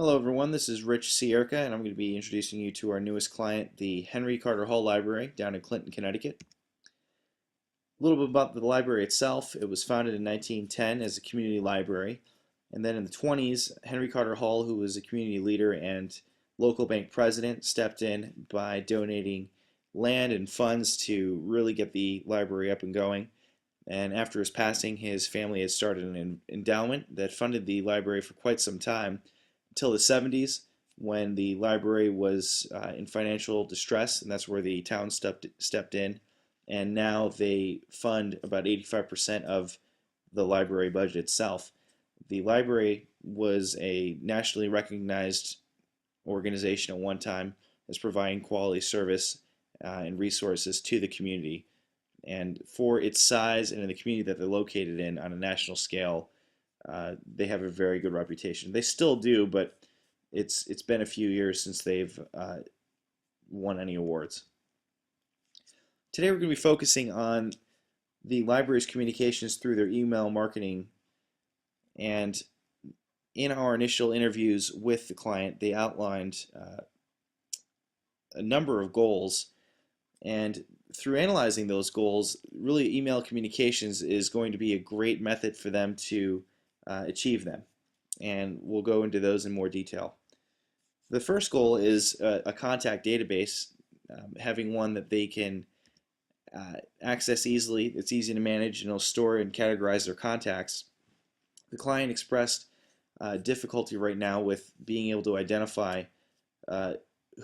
Hello everyone, this is Rich Scierka and I'm going to be introducing you to our newest client, the Henry Carter Hall Library down in Clinton, Connecticut. A little bit about the library itself. It was founded in 1910 as a community library, and then in the 20s, Henry Carter Hall, who was a community leader and local bank president, stepped in by donating land and funds to really get the library up and going. And after his passing, his family had started an endowment that funded the library for quite some time until the 70s, when the library was in financial distress, and that's where the town stepped in. And now they fund about 85% of the library budget itself. The library was a nationally recognized organization at one time as providing quality service and resources to the community. And for its size and in the community that they're located in on a national scale, they have a very good reputation. They still do, but it's been a few years since they've won any awards. Today we're going to be focusing on the library's communications through their email marketing. And in our initial interviews with the client, they outlined a number of goals. And through analyzing those goals, really email communications is going to be a great method for them to achieve them. And we'll go into those in more detail. The first goal is a contact database, having one that they can access easily. It's easy to manage, and it'll store and categorize their contacts. The client expressed difficulty right now with being able to identify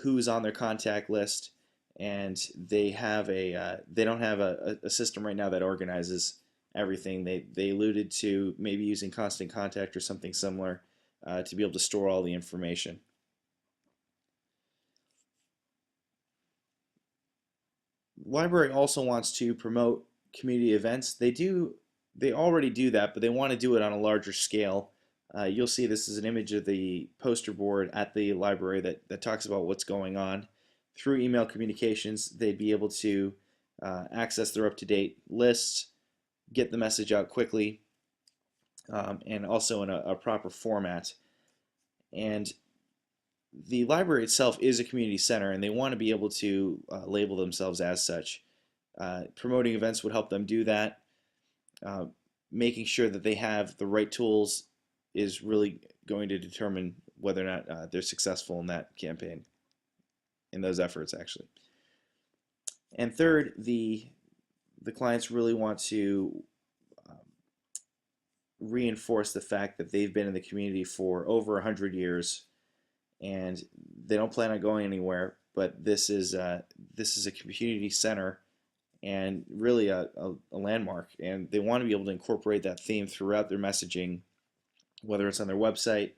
who's on their contact list, and they don't have a system right now that organizes everything. They alluded to maybe using Constant Contact or something similar to be able to store all the information. The library also wants to promote community events. They already do that, but they want to do it on a larger scale. You'll see this is an image of the poster board at the library that talks about what's going on. Through email communications, they'd be able to access their up-to-date lists, get the message out quickly, and also in a proper format. And the library itself is a community center, and they want to be able to label themselves as such. Promoting events would help them do that. Making sure that they have the right tools is really going to determine whether or not they're successful in that campaign, in those efforts actually. And third, the clients really want to reinforce the fact that they've been in the community for over 100 years, and they don't plan on going anywhere. But this is a community center and really a landmark, and they want to be able to incorporate that theme throughout their messaging, whether it's on their website,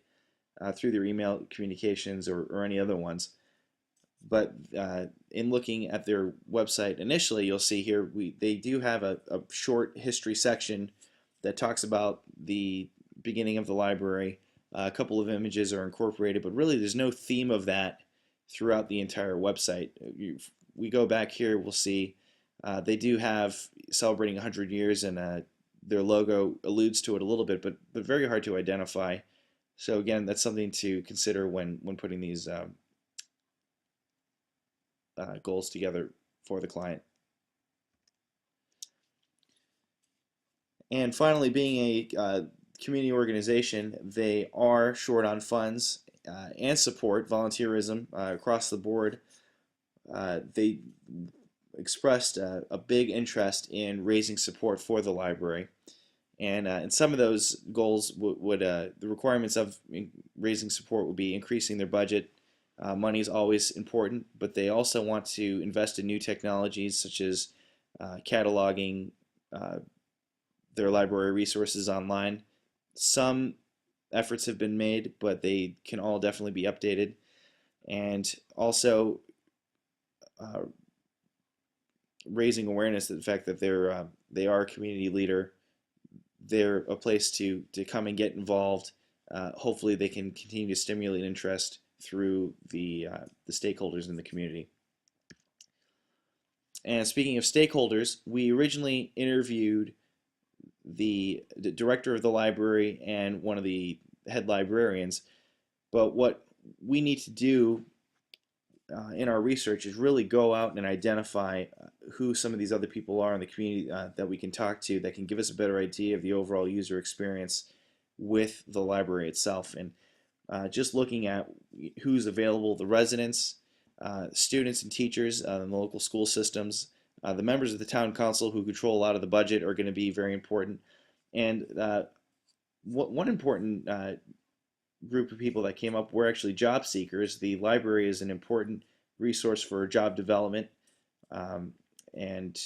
through their email communications, or any other ones. But in looking at their website initially, you'll see here they do have a short history section that talks about the beginning of the library. A couple of images are incorporated, but really there's no theme of that throughout the entire website. We go back here, we'll see they do have celebrating 100 years, and their logo alludes to it a little bit, but very hard to identify. So again, that's something to consider when putting these goals together for the client. And finally, being a community organization, they are short on funds and support, volunteerism across the board. They expressed a big interest in raising support for the library. And some of those goals would the requirements of raising support would be increasing their budget. Money is always important, but they also want to invest in new technologies such as cataloging their library resources online. Some efforts have been made, but they can all definitely be updated. And also raising awareness of the fact that they are a community leader. They're a place to come and get involved. Hopefully they can continue to stimulate interest through the stakeholders in the community. And speaking of stakeholders, we originally interviewed the director of the library and one of the head librarians. But what we need to do in our research is really go out and identify who some of these other people are in the community that we can talk to that can give us a better idea of the overall user experience with the library itself. And just looking at who's available, the residents, students and teachers in the local school systems, the members of the town council who control a lot of the budget are going to be very important. And one important group of people that came up were actually job seekers. The library is an important resource for job development um, and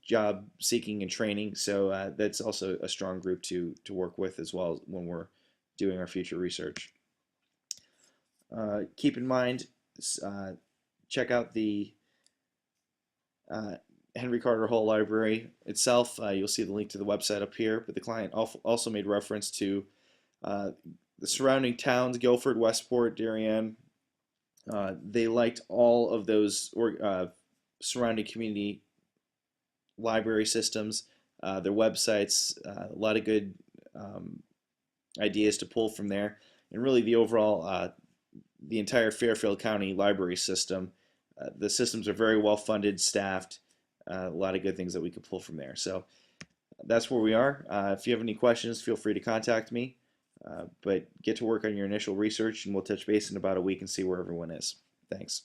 job seeking and training. So that's also a strong group to work with as well when we're doing our future research. Keep in mind, uh, check out the uh, Henry Carter Hall Library itself. You'll see the link to the website up here, but the client also made reference to uh, the surrounding towns, Guilford, Westport, Darien. They liked all of those surrounding community library systems, their websites, a lot of good um, ideas to pull from there, and really the overall, the entire Fairfield County library system. The systems are very well funded, staffed, a lot of good things that we could pull from there. So that's where we are. If you have any questions, feel free to contact me. But get to work on your initial research, and we'll touch base in about a week and see where everyone is. Thanks.